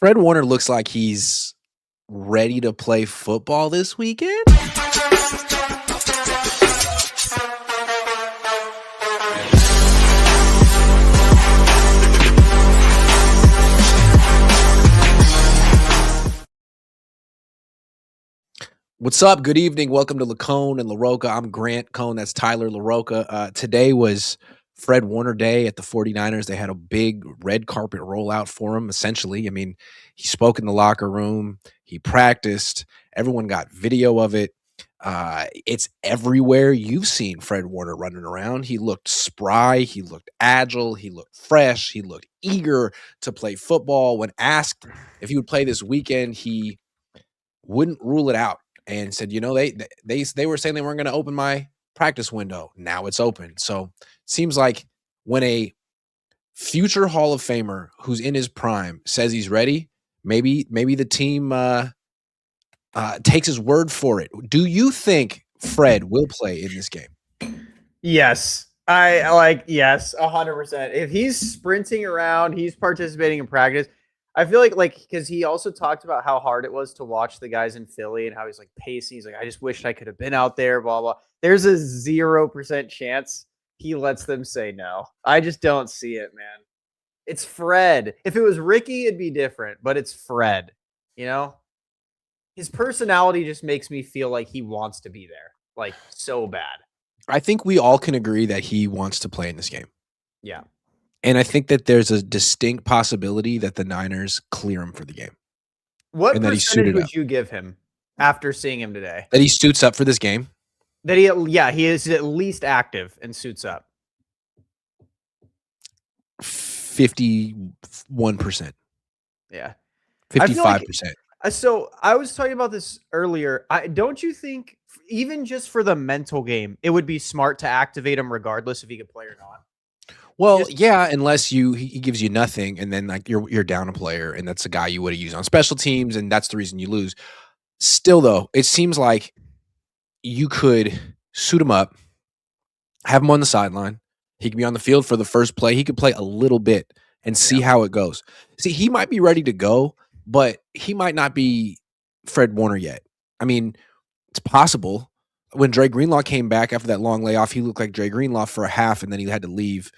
Fred Warner looks like he's ready to play football this weekend. What's up? Good evening. Welcome to Cohn and LaRocca. I'm Grant Cohn. That's Tyler LaRocca. Today was Fred Warner Day at the 49ers. They had a big red carpet rollout for him, essentially. I mean, he spoke in the locker room. He practiced. Everyone got video of it. It's everywhere. You've seen Fred Warner running around. He looked spry. He looked agile. He looked fresh. He looked eager to play football. When asked if he would play this weekend, he wouldn't rule it out. And said, they were saying they weren't going to open my practice window. Now it's open. So it seems like when a future Hall of Famer who's in his prime says he's ready, maybe the team takes his word for it. Do you think Fred will play in this game? Yes. Yes, 100%. If he's sprinting around, he's participating in practice. I feel like because he also talked about how hard it was to watch the guys in Philly and how he's like pacing. He's like, I just wished I could have been out there, blah, blah. There's a 0% chance he lets them say no. I just don't see it, man. It's Fred. If it was Ricky, it'd be different, but it's Fred. His personality just makes me feel like he wants to be there, like so bad. I think we all can agree that he wants to play in this game. Yeah. And I think that there's a distinct possibility that the Niners clear him for the game. What percentage would you give him after seeing him today? That he suits up for this game? That he is at least active and suits up. 51%. Yeah. 55%. So I was talking about this earlier. Don't you think, even just for the mental game, it would be smart to activate him regardless if he could play or not? Well, yeah, unless he gives you nothing, and then like you're down a player, and that's a guy you would have used on special teams, and that's the reason you lose. Still, though, it seems like you could suit him up, have him on the sideline. He could be on the field for the first play. He could play a little bit and see how it goes. See, he might be ready to go, but he might not be Fred Warner yet. I mean, it's possible. When Dre Greenlaw came back after that long layoff, he looked like Dre Greenlaw for a half, and then he had to leave.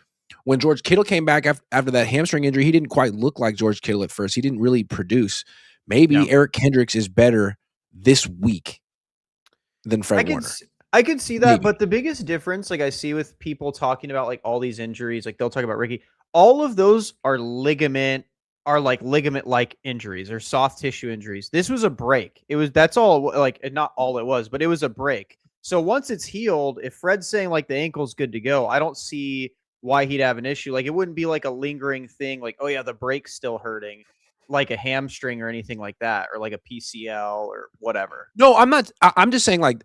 When George Kittle came back after that hamstring injury, he didn't quite look like George Kittle at first. He didn't really produce. Maybe Eric Kendricks is better this week than Fred Warner. I could see that, but the biggest difference, like I see with people talking about like all these injuries, like they'll talk about Ricky, all of those are ligament-like injuries or soft tissue injuries. This was a break. That's all, like not all it was, but it was a break. So once it's healed, if Fred's saying like the ankle's good to go, I don't see why he'd have an issue. Like it wouldn't be like a lingering thing, like, oh yeah, the break's still hurting, like a hamstring or anything like that, or like a PCL or whatever. No, I'm not. I'm just saying like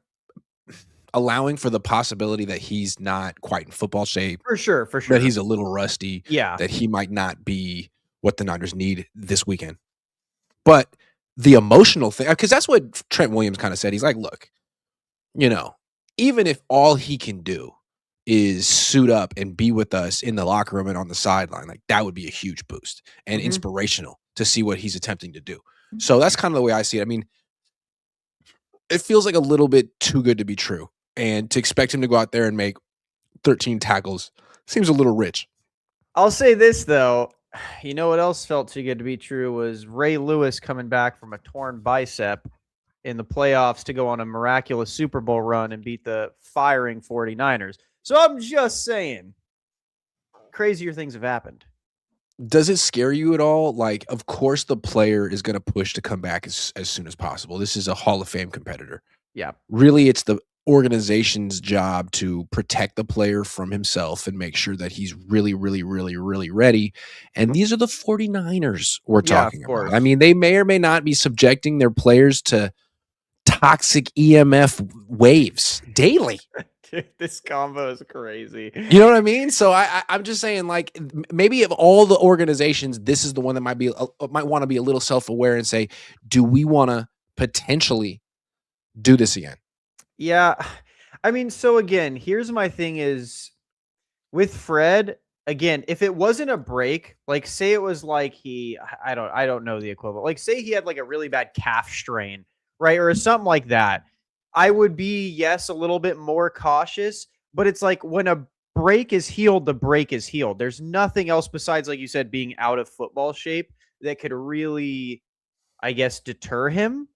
allowing for the possibility that he's not quite in football shape. For sure. That he's a little rusty. Yeah. That he might not be what the Niners need this weekend. But the emotional thing, because that's what Trent Williams kind of said. He's like, look, even if all he can do is suit up and be with us in the locker room and on the sideline, like that would be a huge boost and inspirational to see what he's attempting to do. So that's kind of the way I see it. I mean, it feels like a little bit too good to be true. And to expect him to go out there and make 13 tackles seems a little rich. I'll say this, though. You know what else felt too good to be true was Ray Lewis coming back from a torn bicep in the playoffs to go on a miraculous Super Bowl run and beat the firing 49ers. So I'm just saying, crazier things have happened. Does it scare you at all? Like, of course, the player is going to push to come back as soon as possible. This is a Hall of Fame competitor. Yeah. Really, it's the organization's job to protect the player from himself and make sure that he's really, really, really, really ready. And these are the 49ers we're talking about. I mean, they may or may not be subjecting their players to toxic EMF waves daily. Dude, this combo is crazy. You know what I mean? So I'm just saying, like, maybe of all the organizations, this is the one that might want to be a little self-aware and say, do we want to potentially do this again? Yeah. I mean, so again, here's my thing is with Fred, again, if it wasn't a break, like say it was like I don't know the equivalent. Like say he had like a really bad calf strain, right? Or something like that. I would be, yes, a little bit more cautious, but it's like when a break is healed, the break is healed. There's nothing else besides, like you said, being out of football shape that could really, I guess, deter him.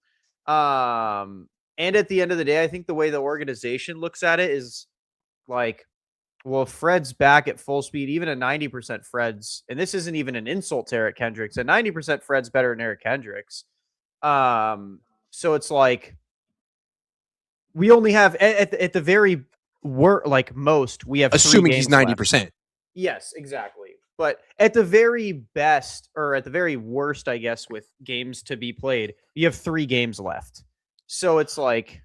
And at the end of the day, I think the way the organization looks at it is like, well, if Fred's back at full speed, even a 90% Fred's, and this isn't even an insult to Eric Kendricks, a 90% Fred's better than Eric Kendricks. So it's like we only have at the very like most, we have 3 Assuming he's games left. 90%. Yes, exactly. But at the very best, or at the very worst, I guess, with games to be played, you have 3 games left. So it's like,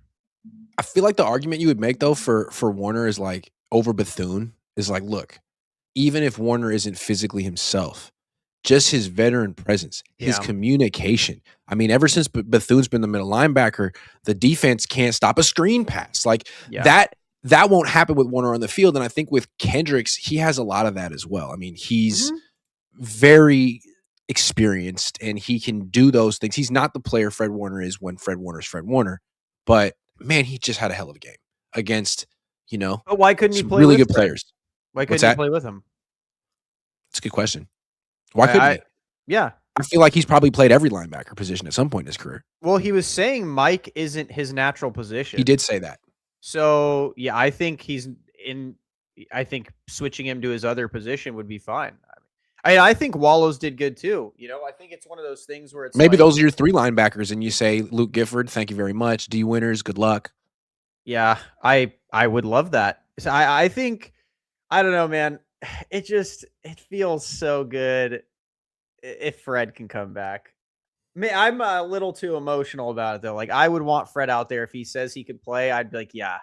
I feel like the argument you would make though for Warner is like over Bethune is like, look, even if Warner isn't physically himself, just his veteran presence, his yeah, communication. I mean, ever since Bethune's been the middle linebacker, the defense can't stop a screen pass. Like yeah. that won't happen with Warner on the field. And I think with Kendricks, he has a lot of that as well. I mean, he's Mhm. very experienced and he can do those things. He's not the player Fred Warner is when Fred Warner is Fred Warner, but man, he just had a hell of a game against, But why couldn't he some play really with good Fred? players. Why What's couldn't he that? play with him? It's a good question. Why couldn't he? Yeah. I feel like he's probably played every linebacker position at some point in his career. Well, he was saying Mike isn't his natural He position. did say that. So, yeah, I think I think switching him to his other position would be fine. I think Wallows did good too. I think it's one of those things where it's Maybe like, those are your 3 linebackers, and you say Luke Gifford, thank you very much. D Winners, good luck. yeah, I would love that. So I think, I don't know, man. It feels so good if Fred can come back. I'm a little too emotional about it though. Like I would want Fred out there if he says he could play. I'd be like, yeah.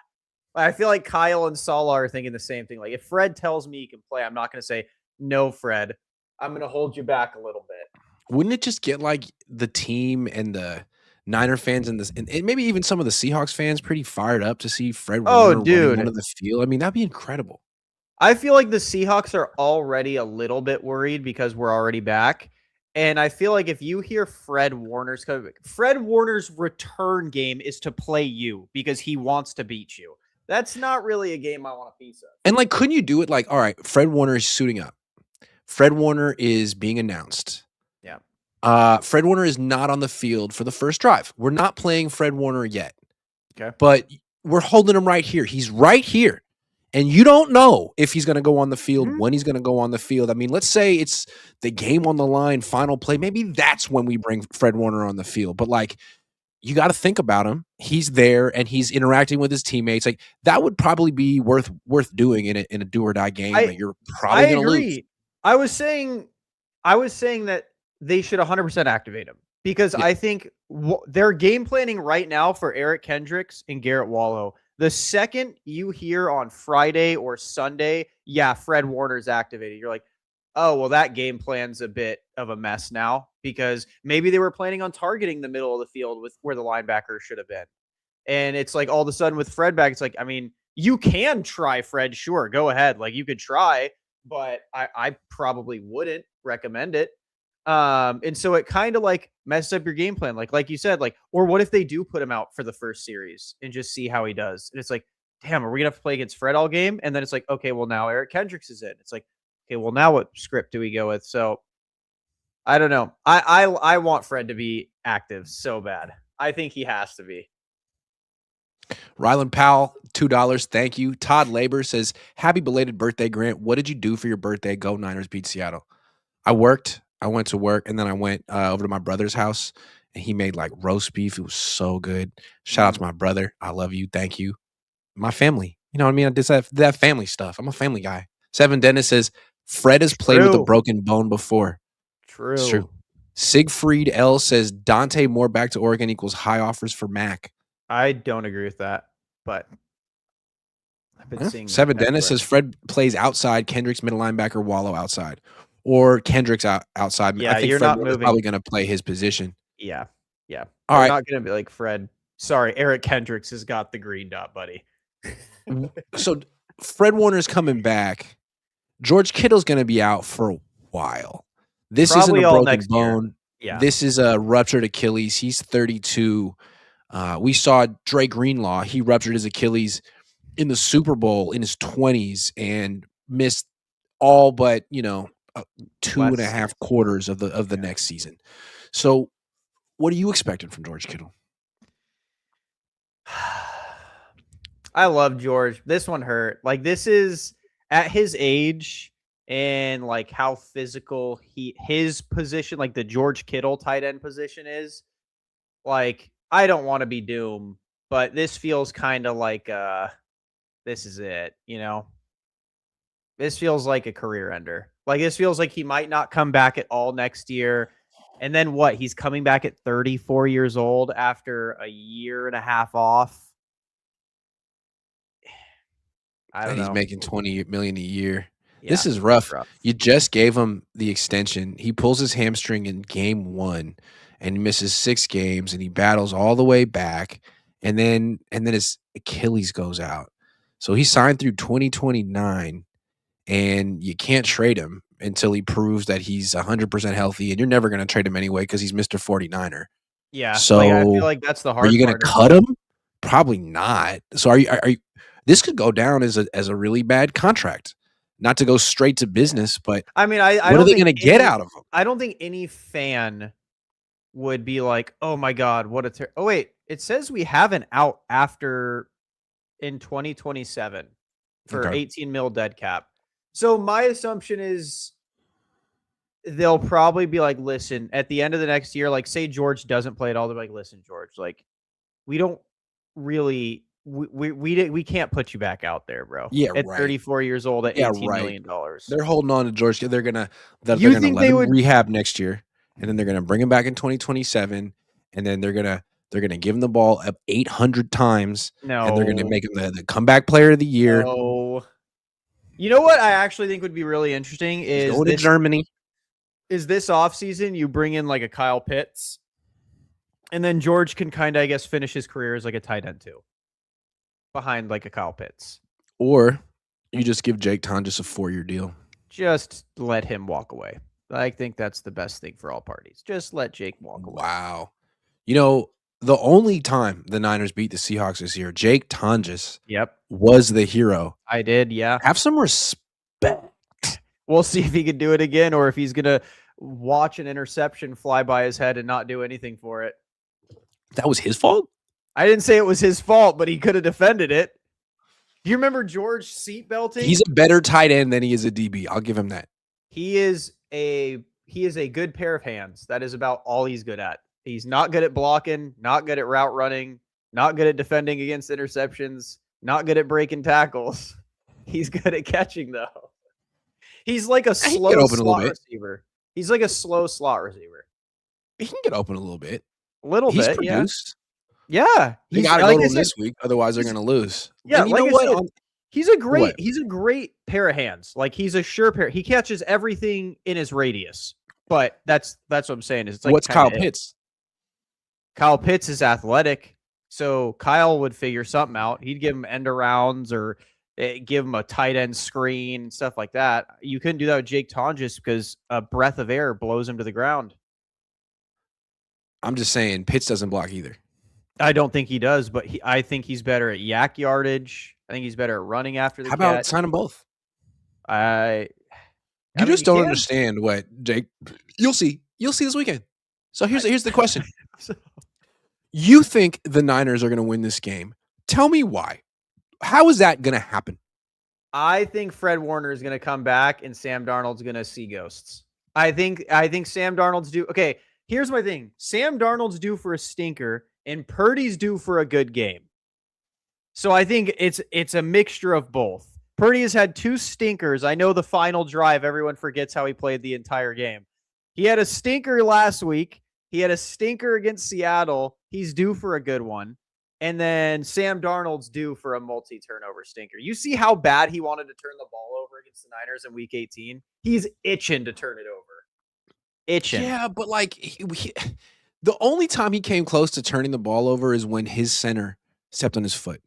I feel like Kyle and Saleh are thinking the same thing. Like if Fred tells me he can play, I'm not going to say no, Fred. I'm going to hold you back a little bit. Wouldn't it just get like the team and the Niner fans and maybe even some of the Seahawks fans pretty fired up to see Fred Oh, Warner running dude. onto the field? I mean, that'd be incredible. I feel like the Seahawks are already a little bit worried because we're already back. And I feel like if you hear Fred Warner's return game is to play you because he wants to beat you. That's not really a game I want a piece of. And like, couldn't you do it like, all right, Fred Warner is suiting up. Fred Warner is being announced. Yeah. Fred Warner is not on the field for the first drive. We're not playing Fred Warner yet. Okay. But we're holding him right here. He's right here. And you don't know if he's going to go on the field, when he's going to go on the field. I mean, let's say it's the game on the line, final play. Maybe that's when we bring Fred Warner on the field. But like, you got to think about him. He's there and he's interacting with his teammates. Like that would probably be worth doing in a do or die game that you're I probably going to lose. agree. I was saying that they should 100% activate him because Yeah. I think they're game planning right now for Eric Kendricks and Garrett Wallow. The second you hear on Friday or Sunday, yeah, Fred Warner's activated, you're like, oh, well, that game plan's a bit of a mess now because maybe they were planning on targeting the middle of the field with where the linebacker should have been. And it's like all of a sudden with Fred back, it's like, I mean, you can try Fred, sure, go ahead. Like you could try, but I probably wouldn't recommend it. And so it kind of like messes up your game plan. Like you said, like, or what if they do put him out for the first series and just see how he does? And it's like, damn, are we gonna have to play against Fred all game? And then it's like, okay, well now Eric Kendricks is in. It's like, okay, well now what script do we go with? So I don't know. I want Fred to be active so bad. I think he has to be. Rylan Powell, $2. Thank you. Todd Labor says, happy belated birthday, Grant. What did you do for your birthday? Go Niners beat Seattle. I worked. I went to work and then I went over to my brother's house and he made like roast beef. It was so good. Shout out to my brother. I love you. Thank you. My family. You know what I mean? I did that family stuff. I'm a family guy. Seven Dennis says, Fred has played with a broken bone before. It's true. Siegfried L says, Dante Moore back to Oregon equals high offers for Mac. I don't agree with that, but I've been seeing Seven Dennis says Fred plays outside, Kendricks middle linebacker, Wallow outside, or Kendricks outside. Yeah, I think you're Fred not is moving. probably going to play his position. Yeah, yeah. All right, not going to be like Fred. Sorry, Eric Kendricks has got the green dot, buddy. So Fred Warner's coming back. George Kittle's going to be out for a while. This isn't a Probably all broken next year. bone. Yeah. This is a ruptured Achilles. He's 32. We saw Dre Greenlaw. He ruptured his Achilles in the Super Bowl in his 20s and missed all but, two and a Less. half quarters of the Yeah. next season. So what are you expecting from George Kittle? I love George. This one hurt. Like, this is at his age and like how physical his position, like the George Kittle tight end position is. Like, I don't want to be doom, but this feels kind of like this is it, This feels like a career ender. Like, this feels like he might not come back at all next year. And then what? He's coming back at 34 years old after a year and a half off. I don't And he's know. making $20 million a year. Yeah, This is rough. You just gave him the extension. He pulls his hamstring in game 1 and he misses 6 games and he battles all the way back. And then his Achilles goes out. So he signed through 2029 and you can't trade him until he proves that he's 100% healthy, and you're never going to trade him anyway because he's Mr. 49er. Yeah. So like, I feel like that's the hard are you going part. to cut him? Probably not. So are you this could go down as a really bad contract. Not to go straight to business, but I mean, what are they going to get out of him? I don't think any fan would be like, "Oh my god, what a oh wait, it says we have an out after in 2027 for Okay. 18 mil dead cap." So my assumption is they'll probably be like, "Listen, at the end of the next year, like say George doesn't play at all, they're like, "Listen, George, like we don't really we can't put you back out there, bro. Yeah, At right. 34 years old at Yeah, $18 right. million. They're holding on to George. They're gonna let You him think they would rehab next year, and then they're gonna bring him back in 2027, and then they're gonna give him the ball up 800 times, and they're gonna No. make him the comeback player of the year. No. You know what I actually think would be really interesting He's is going to Germany. this offseason you bring in like a Kyle Pitts, and then George can kind of, I guess, finish his career as like a tight end too, behind like a Kyle Pitts. Or you just give Jake Tonjes a 4-year deal. Just let him walk away. I think that's the best thing for all parties. Just let Jake walk away. Wow. You know, the only time the Niners beat the Seahawks this year, Jake Tonjes was the hero. I did, yeah. Have some respect. We'll see if he can do it again or if he's going to watch an interception fly by his head and not do anything for it. That was his fault? I didn't say it was his fault, but he could have defended it. Do you remember George seatbelting? He's a better tight end than he is a DB. I'll give him that. He is a good pair of hands. That is about all he's good at. He's not good at blocking, not good at route running, not good at defending against interceptions, not good at breaking tackles. He's good at catching, though. He's like a slow slot receiver. He's like a slow slot receiver. He can get open a little bit. A little bit, produced. Yeah. He got to go to this week, otherwise they're going to lose. Yeah, and you know what? He's a great pair of hands. Like, he's a sure pair. He catches everything in his radius. But that's what I'm saying. Is it's like, what's Kyle Pitts? Kyle Pitts is athletic, so Kyle would figure something out. He'd give him end arounds or give him a tight end screen and stuff like that. You couldn't do that with Jake Tonjes because a breath of air blows him to the ground. I'm just saying, Pitts doesn't block either. I don't think he does, but I think he's better at yak yardage. I think he's better at running after the catch. How about sign them both? You just don't understand what Jake. You'll see this weekend. So here's the question. You think the Niners are going to win this game? Tell me why. How is that going to happen? I think Fred Warner is going to come back and Sam Darnold's going to see ghosts. I think Sam Darnold's due. Okay, here's my thing. Sam Darnold's due for a stinker and Purdy's due for a good game. So I think it's a mixture of both. Purdy has had 2 stinkers. I know the final drive, everyone forgets how he played the entire game. He had a stinker last week. He had a stinker against Seattle. He's due for a good one. And then Sam Darnold's due for a multi-turnover stinker. You see how bad he wanted to turn the ball over against the Niners in Week 18? He's itching to turn it over. Itching. Yeah, but like the only time he came close to turning the ball over is when his center stepped on his foot.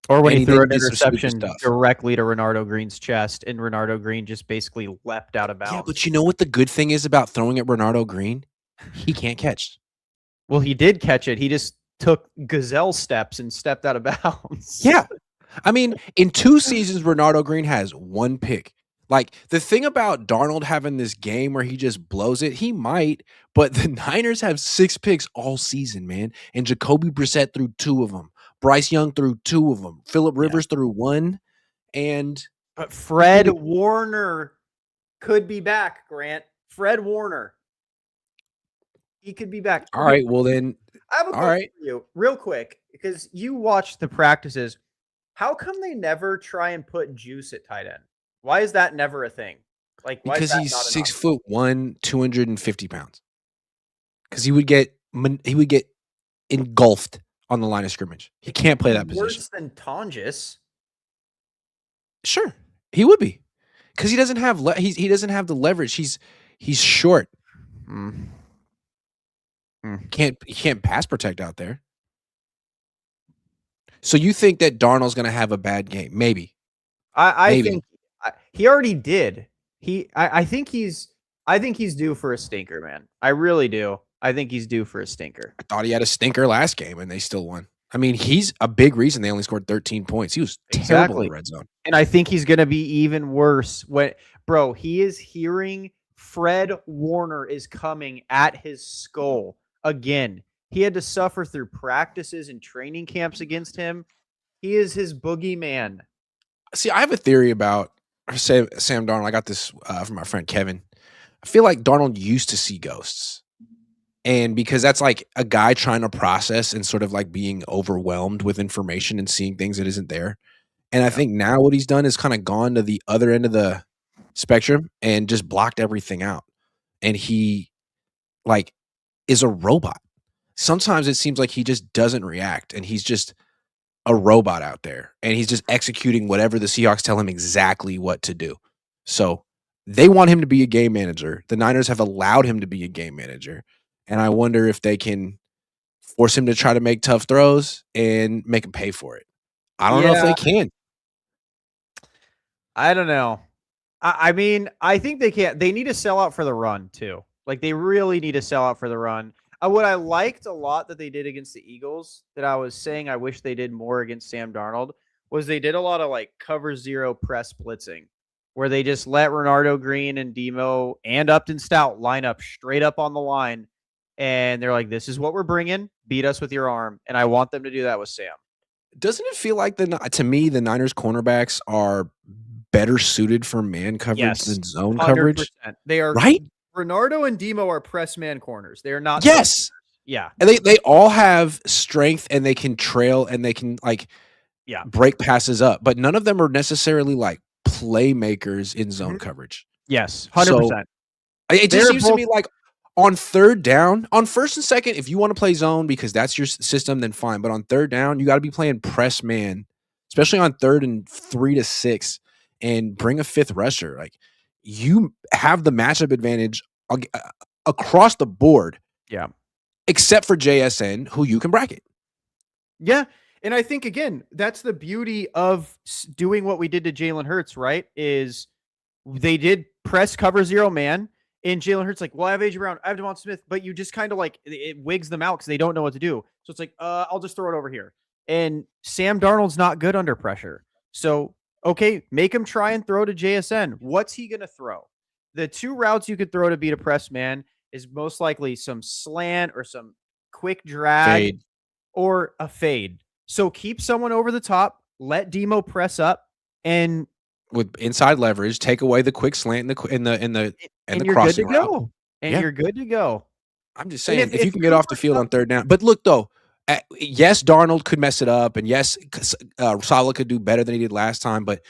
Or when he threw Anything an to get some stupid interception stuff. directly to Renardo Green's chest, and Renardo Green just basically leapt out of Yeah, bounds. but you know what the good thing is about throwing at Bernardo Green? He can't catch. Well, he did catch it. He just took gazelle steps and stepped out of bounds. Yeah. I mean, in 2 seasons, Bernardo Green has 1 pick. Like, the thing about Darnold having this game where he just blows it, he might, but the Niners have 6 picks all season, man, and Jacoby Brissett threw 2 of them. Bryce Young threw 2 of them. Phillip Yeah. Rivers threw 1, and But Fred Warner could be back, Grant. Fred Warner. He could be back. all Okay, right, well then, I have a all question right, for you, real quick, because you watch the practices. How come they never try and put Juice at tight end? Why is that never a thing? Like, why is because that he's not an option? 6'1", 250 pounds. Because he would get engulfed on the line of scrimmage. He can't play that position. Worse than Tonjes. Sure, he would be, because he doesn't have he doesn't have the leverage. He's short. He can't pass protect out there. So you think that Darnold's going to have a bad game? Maybe. I Maybe. think he already did. I think he's due for a stinker, man. I really do. I think he's due for a stinker. I thought he had a stinker last game and they still won. I mean, he's a big reason they only scored 13 points. He was terrible in the red zone. And I think he's going to be even worse when, bro, he is hearing Fred Warner is coming at his skull again. He had to suffer through practices and training camps against him. He is his boogeyman. See, I have a theory about Sam Darnold. I got this from my friend Kevin. I feel like Darnold used to see ghosts. And because that's like a guy trying to process and sort of like being overwhelmed with information and seeing things that isn't there. And I think now what he's done is kind of gone to the other end of the spectrum and just blocked everything out. And he like is a robot. Sometimes it seems like he just doesn't react and he's just a robot out there and he's just executing whatever the Seahawks tell him exactly what to do. So they want him to be a game manager. The Niners have allowed him to be a game manager. And I wonder if they can force him to try to make tough throws and make him pay for it. I don't know if they can. I don't know. I mean, I think they can't. They need to sell out for the run, too. Like, they really need to sell out for the run. What I liked a lot that they did against the Eagles, that I was saying I wish they did more against Sam Darnold, was they did a lot of, like, cover zero press blitzing, where they just let Renardo Green and Demo and Upton Stout line up straight up on the line. And they're like, this is what we're bringing. Beat us with your arm. And I want them to do that with Sam. Doesn't it feel like to me, the Niners cornerbacks are better suited for man coverage than zone 100%. Coverage? They are, right? Renardo and Demo are press man corners. They are not. Yes. Yeah. And they all have strength and they can trail and they can break passes up, but none of them are necessarily like playmakers in zone coverage. Yes. 100%. So, it just seems to me like on third down, on first and second, if you want to play zone because that's your system, then fine. But on third down, you got to be playing press man, especially on 3rd and 3 to 6, and bring a 5th rusher. Like you have the matchup advantage across the board. Yeah. Except for JSN, who you can bracket. Yeah. And I think, again, that's the beauty of doing what we did to Jalen Hurts, right? Is they did press cover zero man. And Jalen Hurts like, well, I have A.J. Brown, I have Devon Smith, but you just kind of like it wigs them out because they don't know what to do. So it's like, I'll just throw it over here. And Sam Darnold's not good under pressure. So, okay, make him try and throw to JSN. What's he going to throw? The 2 routes you could throw to beat a press man is most likely some slant or some quick drag or a fade. So keep someone over the top, let Demo press up, and with inside leverage, take away the quick slant in the you're crossing good to route. Go. And you're good to go. I'm just saying, if you can get off the field on third down. But look, though, yes, Darnold could mess it up, and yes, Saleh could do better than he did last time, but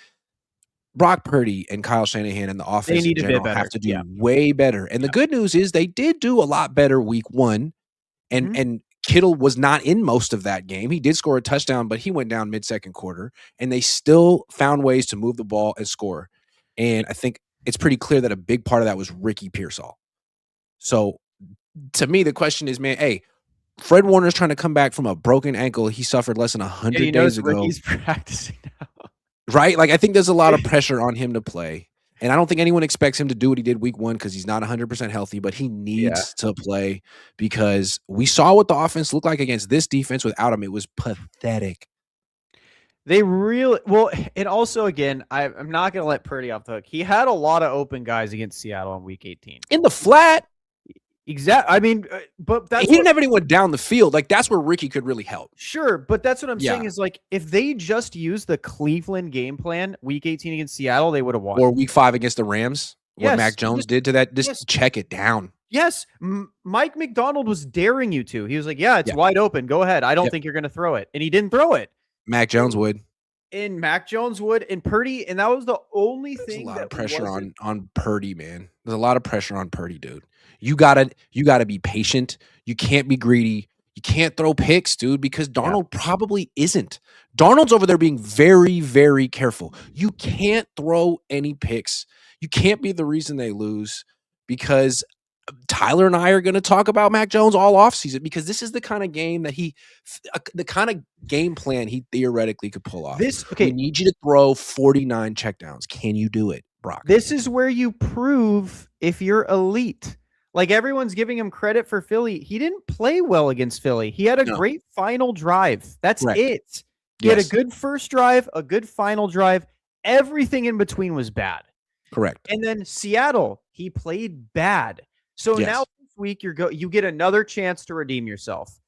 Brock Purdy and Kyle Shanahan and the offense in general have to do way better. And the good news is they did do a lot better week 1, and Kittle was not in most of that game. He did score a touchdown, but he went down mid-second quarter, and they still found ways to move the ball and score. And I think it's pretty clear that a big part of that was Ricky Pearsall. So to me, the question is, man, hey, Fred Warner's trying to come back from a broken ankle he suffered less than Yeah, you 100 days notice ago, Ricky's practicing now. right? Like, I think there's a lot of pressure on him to play, and I don't think anyone expects him to do what he did week 1 because he's not 100% healthy, but he Yeah. needs to play because we saw what the offense looked like against this defense without him. It was pathetic. They really well, and also again, I'm not going to let Purdy off the hook. He had a lot of open guys against Seattle in Week 18. In the flat, Exactly. I mean, but he that's didn't have anyone down the field. Like, that's where Ricky could really help. sure. But that's what I'm Yeah. saying is like if they just used the Cleveland game plan Week 18 against Seattle, they would have won. Or week 5 against the Rams, what Yes, Mac Jones did to that, just yes. check it down. Yes, Mike McDonald was daring you to. He was like, "Yeah, it's Yeah. wide open. Go ahead. I don't Yep. think you're going to throw it," and he didn't throw it. Mac Jones would. And Mac Jones would, and Purdy, and that was the only There's thing a lot that of pressure wasn't. on Purdy, man. There's a lot of pressure on Purdy, dude. You gotta be patient. You can't be greedy. You can't throw picks, dude, because Darnold probably isn't. Darnold's over there being very, very careful. You can't throw any picks. You can't be the reason they lose because Tyler and I are going to talk about Mac Jones all offseason because this is the kind of game that the kind of game plan he theoretically could pull off. We need you to throw 49 checkdowns. Can you do it, Brock? This is where you prove if you're elite. Like everyone's giving him credit for Philly. He didn't play well against Philly. He had a great final drive. That's it. He had a good first drive, a good final drive. Everything in between was bad. Correct. And then Seattle, he played bad. So now this week you get another chance to redeem yourself.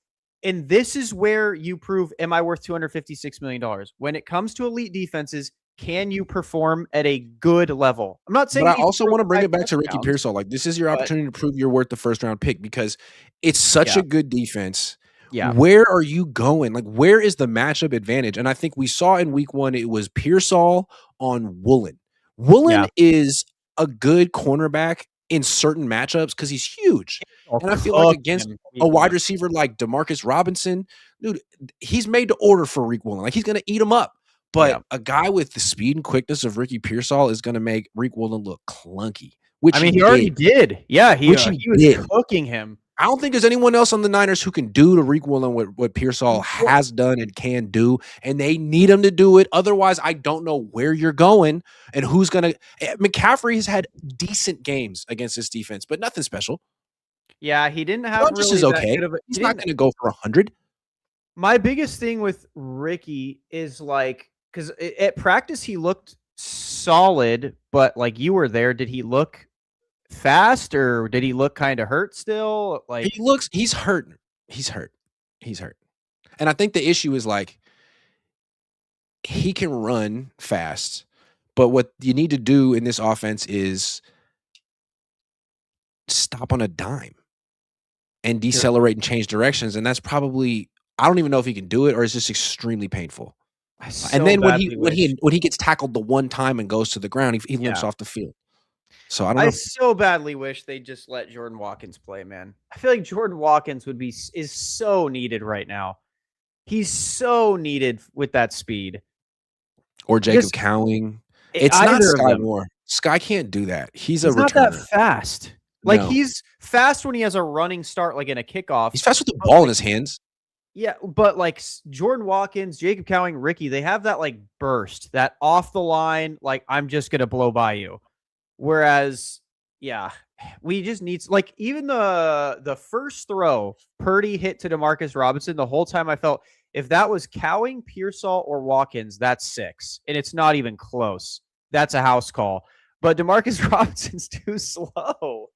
And this is where you prove, am I worth $256 million? When it comes to elite defenses, can you perform at a good level? I'm not saying, but I also want to bring it back to Ricky Pearsall. Like, this is your opportunity to prove you're worth the first round pick because it's such a good defense. Yeah. Where are you going? Like, where is the matchup advantage? And I think we saw in week 1, it was Pearsall on Woolen. Woolen is a good cornerback in certain matchups because he's huge. And I feel like against a wide receiver like Demarcus Robinson, dude, he's made to order for Rick Woolen. Like, he's going to eat him up. But a guy with the speed and quickness of Ricky Pearsall is going to make Rick Woolen look clunky. Which I mean, he already did. Yeah, he was cooking him. I don't think there's anyone else on the Niners who can do to Rick Woolen what Pearsall has done and can do, and they need him to do it. Otherwise, I don't know where you're going and who's going to – McCaffrey has had decent games against this defense, but nothing special. Yeah, he didn't have really is okay. He's not going to go for 100. My biggest thing with Ricky is like – because at practice he looked solid, but like you were there, did he look – fast or did he look kind of hurt still? Like he's hurt. He's hurt. And I think the issue is like he can run fast, but what you need to do in this offense is stop on a dime and decelerate and change directions. And that's probably, I don't even know if he can do it or it's just extremely painful. And then when he gets tackled the one time and goes to the ground, he limps off the field. So I don't know. I so badly wish they just let Jordan Watkins play, man. I feel like Jordan Watkins is so needed right now. He's so needed with that speed. Or Jacob Cowing. It's not Sky Moore. Sky can't do that. He's a returner. Not that fast. Like he's fast when he has a running start, like in a kickoff. He's fast with the ball in his hands. Yeah, but like Jordan Watkins, Jacob Cowing, Ricky, they have that like burst, that off the line, like I'm just gonna blow by you. Whereas, we just need like even the first throw Purdy hit to Demarcus Robinson. The whole time I felt if that was Cowing, Pearsall, or Watkins, that's 6, and it's not even close. That's a house call. But Demarcus Robinson's too slow.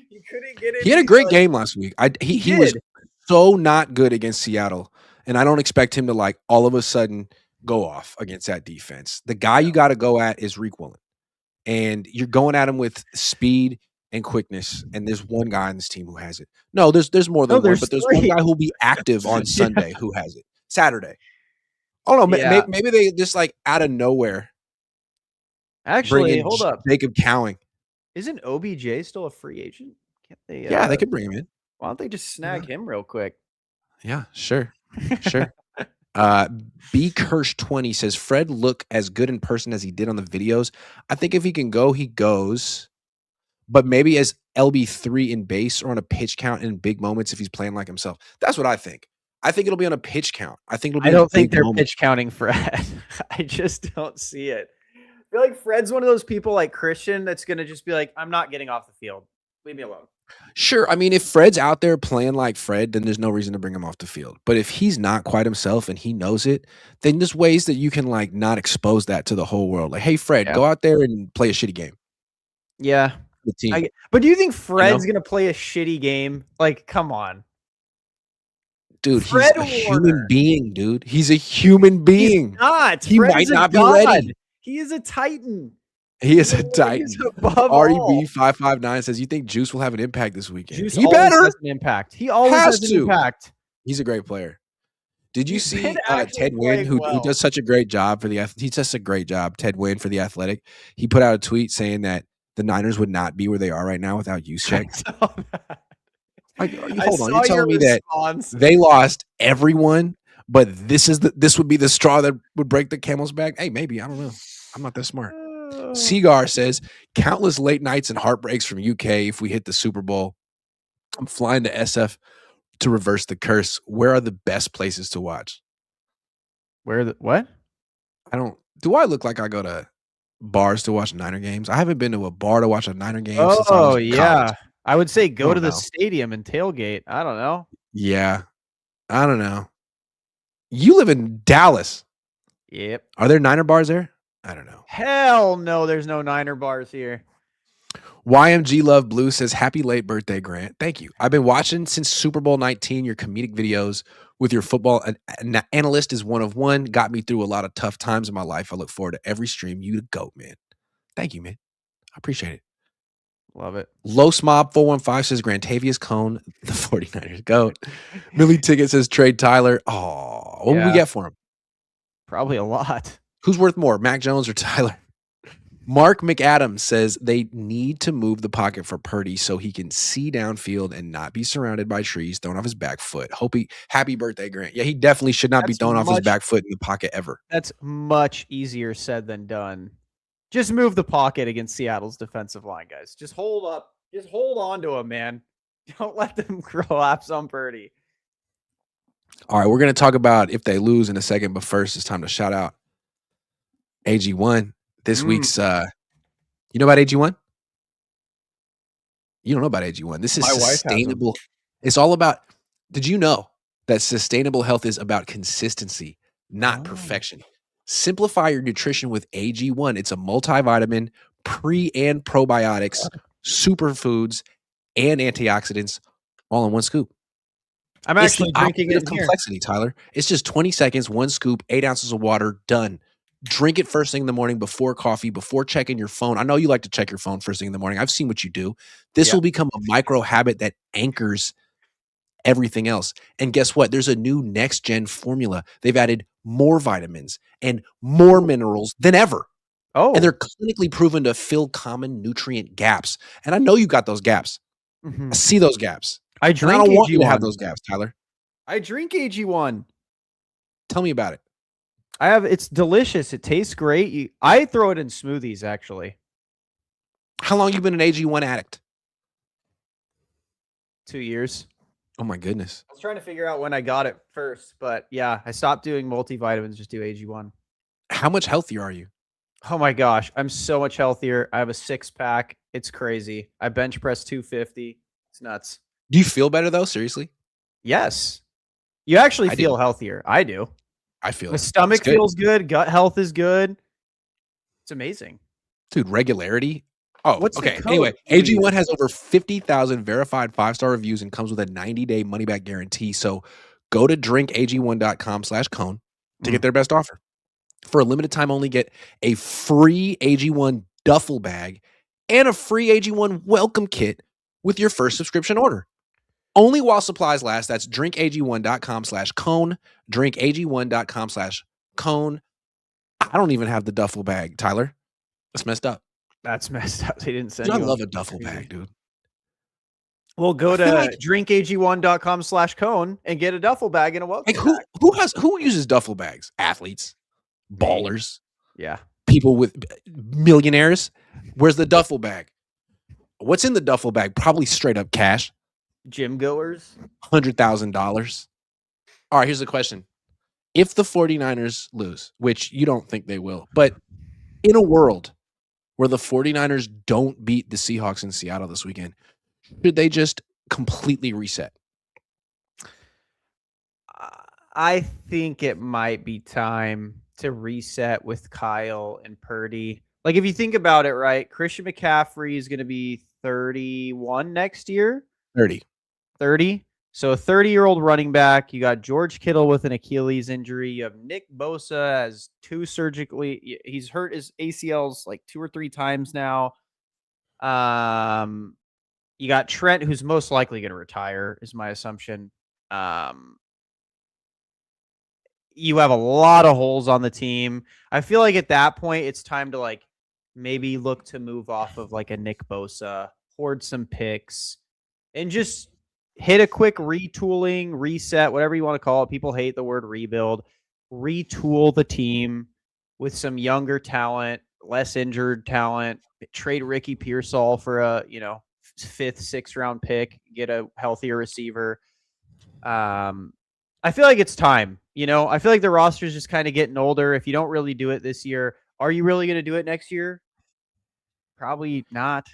He couldn't get it. He had a great game last week. He was so not good against Seattle, and I don't expect him to like all of a sudden go off against that defense. The guy you got to go at is Rick Woolen. And you're going at him with speed and quickness, and there's one guy on this team who has it. No, there's more than one, but there's one guy who'll be active on Sunday who has it. Saturday. Oh, no, maybe they just, like, out of nowhere. Actually, hold up. Jacob Cowing. Isn't OBJ still a free agent? Can't they? Yeah, they could bring him in. Why don't they just snag him real quick? Yeah, sure. B Kirsch 20 says Fred look as good in person as he did on the videos. I think if he can go, he goes. but maybe as LB3 in base or on a pitch count in big moments if he's playing like himself. That's what I think. I think it'll be on a pitch count. I think it'll be I in don't think big they're moments. pitch counting Fred. I just don't see it. I feel like Fred's one of those people like Christian that's going to just be like, I'm not getting off the field. Leave me alone. Sure. I mean, if Fred's out there playing like Fred, then there's no reason to bring him off the field. But if he's not quite himself and he knows it, then there's ways that you can like not expose that to the whole world. Like, hey, Fred, Yeah. go out there and play a shitty game. Yeah. The team. But do you think Fred's going to play a shitty game? Like, come on. Dude, Fred he's a Warner. human being, dude. He's a human being. He's not. He Fred might is a not be god. ready. He is a titan. He is a titan. He's above all. REB559 says, you think Juice will have an impact this weekend? Juice He always better. has an impact. He always has an impact. He's a great player. Did you He's see been Ted actually Wynn, playing who well. does such a great job for the he does a great job, Ted Wynn for the Athletic. He put out a tweet saying that the Niners would not be where they are right now without Juszczyk. Like, hold on, you're telling me that they lost everyone, but this would be the straw that would break the camel's back? Hey, maybe. I don't know. I'm not that smart. Seagar says, countless late nights and heartbreaks from UK if we hit the Super Bowl. I'm flying to SF to reverse the curse. Where are the best places to watch? What? Do I look like I go to bars to watch Niner games? I haven't been to a bar to watch a Niner game since I was in college. I would say go to the stadium and tailgate. I don't know. Yeah. I don't know. You live in Dallas. Yep. Are there Niner bars there? I don't know. Hell no, there's no Niner bars here. YMG Love Blue says, happy late birthday, Grant. Thank you. I've been watching since Super Bowl 19, your comedic videos with your football analyst is one of one. Got me through a lot of tough times in my life. I look forward to every stream. You the GOAT, man. Thank you, man. I appreciate it. Love it. Los Mob 415 says, Grantavious Cohn, the 49ers GOAT. Millie Ticket says, trade Tyler. Oh, what would we get for him? Probably a lot. Who's worth more, Mac Jones or Tyler? Mark McAdams says they need to move the pocket for Purdy so he can see downfield and not be surrounded by trees thrown off his back foot. Happy birthday, Grant. Yeah, he definitely should not be thrown off his back foot in the pocket ever. That's much easier said than done. Just move the pocket against Seattle's defensive line, guys. Just hold up. Just hold on to him, man. Don't let them collapse on Purdy. All right, we're going to talk about if they lose in a second, but first it's time to shout out AG1. This week's, you know about AG1? You don't know about AG1. This is sustainable. It's all about, did you know that sustainable health is about consistency, not perfection? Simplify your nutrition with AG1. It's a multivitamin, pre and probiotics, superfoods, and antioxidants all in one scoop. I'm actually drinking it. Complexity, Tyler. It's just 20 seconds, one scoop, 8 ounces of water, done. Drink it first thing in the morning before coffee, before checking your phone. I know you like to check your phone first thing in the morning. I've seen what you do. This will become a micro habit that anchors everything else. And guess what? There's a new next gen formula. They've added more vitamins and more minerals than ever. Oh, and they're clinically proven to fill common nutrient gaps. And I know you got those gaps. I see those gaps. I drink. I don't want you to have those gaps, Tyler. I drink AG1. Tell me about it. It's delicious. It tastes great. I throw it in smoothies, actually. How long you been an AG1 addict? 2 years. Oh my goodness. I was trying to figure out when I got it first, but yeah, I stopped doing multivitamins, just do AG1. How much healthier are you? Oh my gosh, I'm so much healthier. I have a 6-pack. It's crazy. I bench press 250. It's nuts. Do you feel better though? Seriously? Yes. You actually feel healthier. I do. I feel my stomach feels good. Gut health is good. It's amazing. Dude, regularity. Oh, okay. Anyway, AG1 has over 50,000 verified 5-star reviews and comes with a 90-day money-back guarantee. So go to drinkag1.com/Cohn to get their best offer. For a limited time only, get a free AG1 duffel bag and a free AG1 welcome kit with your first subscription order. Only while supplies last. That's drinkag1.com/Cohn. Drinkag1.com/Cohn. I don't even have the duffel bag, Tyler. That's messed up. That's messed up. They didn't send you. I you love a duffel bag, dude. Well, go to drinkag1.com/Cohn and get a duffel bag and a welcome bag. Who uses duffel bags? Athletes, ballers, yeah, people with millionaires. Where's the duffel bag? What's in the duffel bag? Probably straight up cash. Gym goers. $100,000. All right, here's the question. If the 49ers lose, which you don't think they will, but in a world where the 49ers don't beat the Seahawks in Seattle this weekend, should they just completely reset? I think it might be time to reset with Kyle and Purdy. Like, if you think about it, right? Christian McCaffrey is going to be 31 next year. 30. 30. So a 30-year-old running back. You got George Kittle with an Achilles injury. You have Nick Bosa has he's hurt his ACLs like 2 or 3 times now. You got Trent, who's most likely going to retire, is my assumption. You have a lot of holes on the team. I feel like at that point, it's time to like maybe look to move off of like a Nick Bosa, hoard some picks, and just hit a quick retooling, reset, whatever you want to call it. People hate the word rebuild. Retool the team with some younger talent, less injured talent. Trade Ricky Pearsall for a 5th, 6th round pick. Get a healthier receiver. I feel like it's time. I feel like the roster is just kind of getting older. If you don't really do it this year, are you really going to do it next year? Probably not.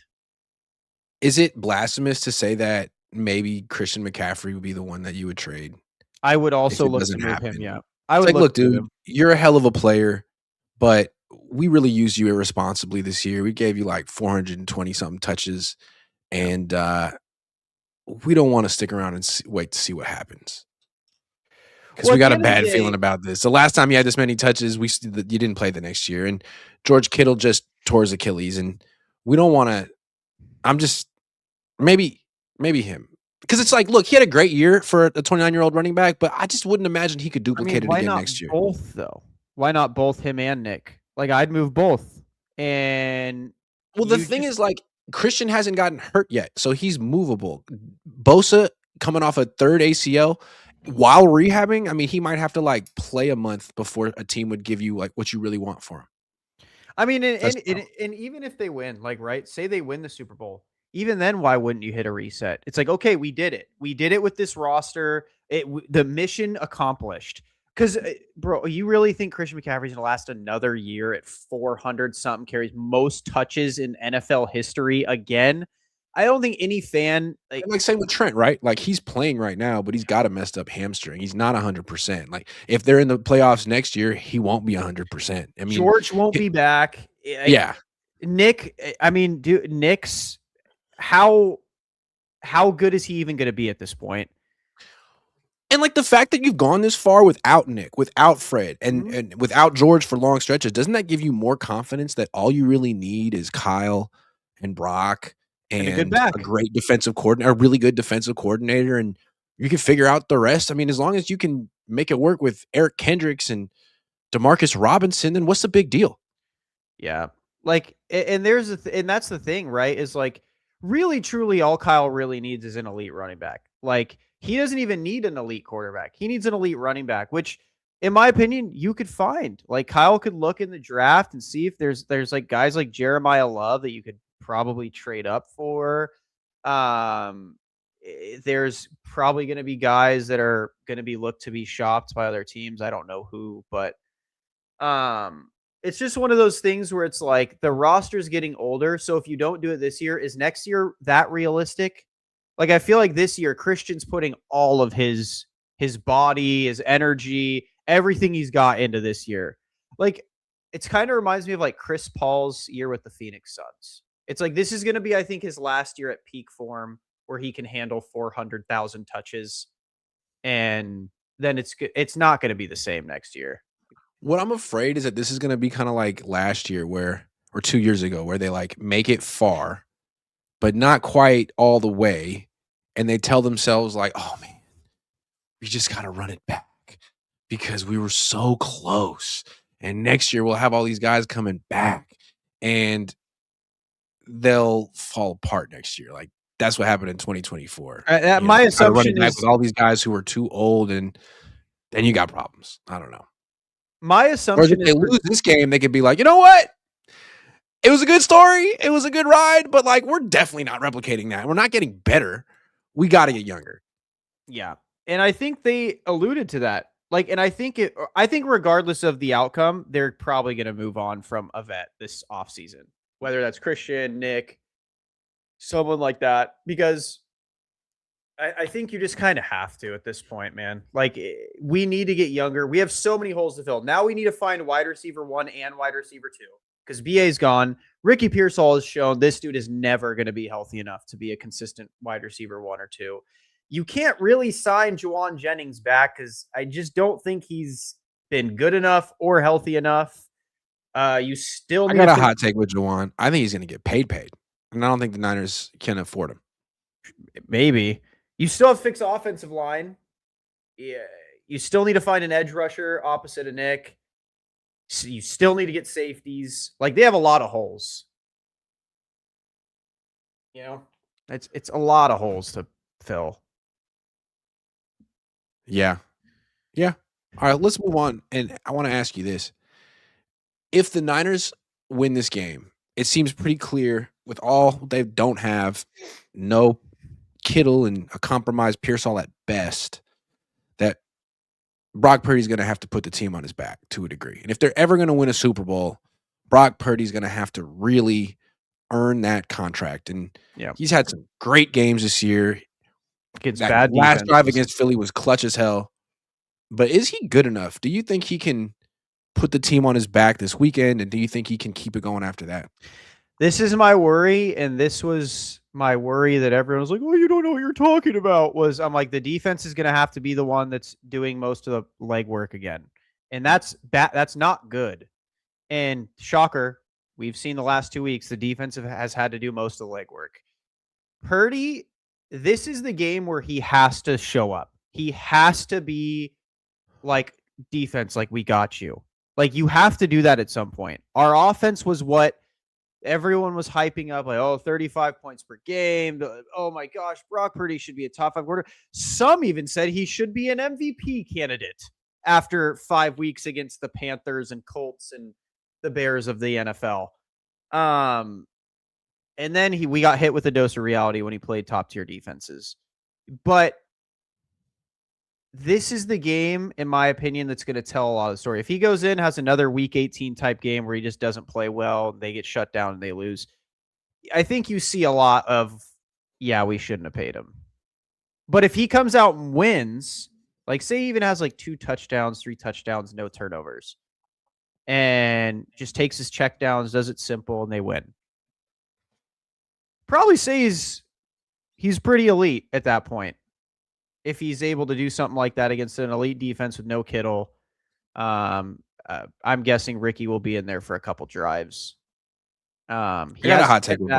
Is it blasphemous to say that maybe Christian McCaffrey would be the one that you would trade? I would also look to move him. Yeah, I would. Like, look, dude, you're a hell of a player, but we really used you irresponsibly this year. We gave you like 420 something touches, and we don't want to stick around and wait to see what happens. Because we got a bad feeling about this. The last time you had this many touches, you didn't play the next year, and George Kittle just tore his Achilles, and we don't want to. I'm just maybe him, because it's like, look, he had a great year for a 29-year-old running back, but I just wouldn't imagine he could duplicate it again next year. Both though? Why not both him and Nick? Like, I'd move both. And the thing is, like, Christian hasn't gotten hurt yet, so he's movable. Bosa coming off a 3rd ACL. While rehabbing, I mean, he might have to like play a month before a team would give you like what you really want for him. I mean, and even if they win, like, right, say they win the Super Bowl, even then, why wouldn't you hit a reset? It's like, okay, we did it. We did it with this roster. The mission accomplished. Because, bro, you really think Christian McCaffrey's going to last another year at 400 something carries, most touches in NFL history again? I don't think any fan like same with Trent, right? Like, he's playing right now, but he's got a messed up hamstring. He's not 100%. Like, if they're in the playoffs next year, he won't be 100%. I mean, George won't be back. Yeah, Nick. I mean, dude, Nick's how good is he even going to be at this point? And like the fact that you've gone this far without Nick, without Fred, and without George for long stretches, doesn't that give you more confidence that all you really need is Kyle and Brock? And a great defensive coordinator, a really good defensive coordinator, and you can figure out the rest. I mean, as long as you can make it work with Eric Kendricks and Demarcus Robinson, then what's the big deal? Yeah, like, and that's the thing, right? Is like, really, truly, all Kyle really needs is an elite running back. Like, he doesn't even need an elite quarterback. He needs an elite running back, which, in my opinion, you could find. Like, Kyle could look in the draft and see if there's like guys like Jeremiah Love that you could probably trade up for. There's probably going to be guys that are going to be looked to be shopped by other teams. I don't know who, but it's just one of those things where it's like the roster is getting older. So if you don't do it this year, is next year that realistic? Like, I feel like this year Christian's putting all of his body, his energy, everything he's got into this year. Like, it's kind of reminds me of like Chris Paul's year with the Phoenix Suns. It's like, this is going to be, I think, his last year at peak form where he can handle 400,000 touches. And then it's not going to be the same next year. What I'm afraid is that this is going to be kind of like last year or 2 years ago, where they like make it far, but not quite all the way. And they tell themselves like, oh man, we just got to run it back because we were so close. And next year we'll have all these guys coming back and they'll fall apart next year. Like, that's what happened in 2024. My assumption is with all these guys who are too old, and then you got problems. I don't know. My assumption is if they lose this game, they could be like, you know what? It was a good story. It was a good ride, but like we're definitely not replicating that. We're not getting better. We got to get younger. Yeah. And I think they alluded to that. Like, and I think regardless of the outcome, they're probably going to move on from a vet this offseason, whether that's Christian, Nick, someone like that, because I think you just kind of have to at this point, man. Like, we need to get younger. We have so many holes to fill. Now we need to find wide receiver 1 and wide receiver 2 because BA's gone. Ricky Pearsall has shown this dude is never going to be healthy enough to be a consistent wide receiver 1 or 2. You can't really sign Juwan Jennings back because I just don't think he's been good enough or healthy enough. You still I need got a to hot take with Juwan. I think he's going to get paid. And I don't think the Niners can afford him. maybe. You still have fixed offensive line. Yeah, you still need to find an edge rusher opposite of Nick. So you still need to get safeties. Like, they have a lot of holes. You know, it's a lot of holes to fill. Yeah. Yeah. All right, let's move on. And I want to ask you this. If the Niners win this game, it seems pretty clear with all they don't have, no Kittle and a compromised Pearsall at best, that Brock Purdy's going to have to put the team on his back to a degree. And if they're ever going to win a Super Bowl, Brock Purdy's going to have to really earn that contract. And he's had some great games this year. Against that bad last defenses. drive against Philly was clutch as hell. But is he good enough? Do you think he can put the team on his back this weekend? And do you think he can keep it going after that? This is my worry, and this was my worry that everyone was like, oh, you don't know what you're talking about, was I'm like, the defense is going to have to be the one that's doing most of the legwork again. And that's not good. And shocker, we've seen the last 2 weeks, the defense has had to do most of the legwork. Purdy, this is the game where he has to show up. He has to be like, defense, like, we got you. Like, you have to do that at some point. Our offense was what everyone was hyping up, like, 35 points per game. Oh my gosh, Brock Purdy should be a top 5 quarterback. Some even said he should be an MVP candidate after 5 weeks against the Panthers and Colts and the Bears of the NFL. And then we got hit with a dose of reality when he played top tier defenses. But this is the game, in my opinion, that's going to tell a lot of the story. If he goes in, has another week 18 type game where he just doesn't play well, they get shut down and they lose, I think you see a lot of, we shouldn't have paid him. But if he comes out and wins, like, say he even has like 2 touchdowns, 3 touchdowns, no turnovers, and just takes his check downs, does it simple, and they win. Probably say he's pretty elite at that point. If he's able to do something like that against an elite defense with no Kittle, I'm guessing Ricky will be in there for a couple drives. I got a hot take with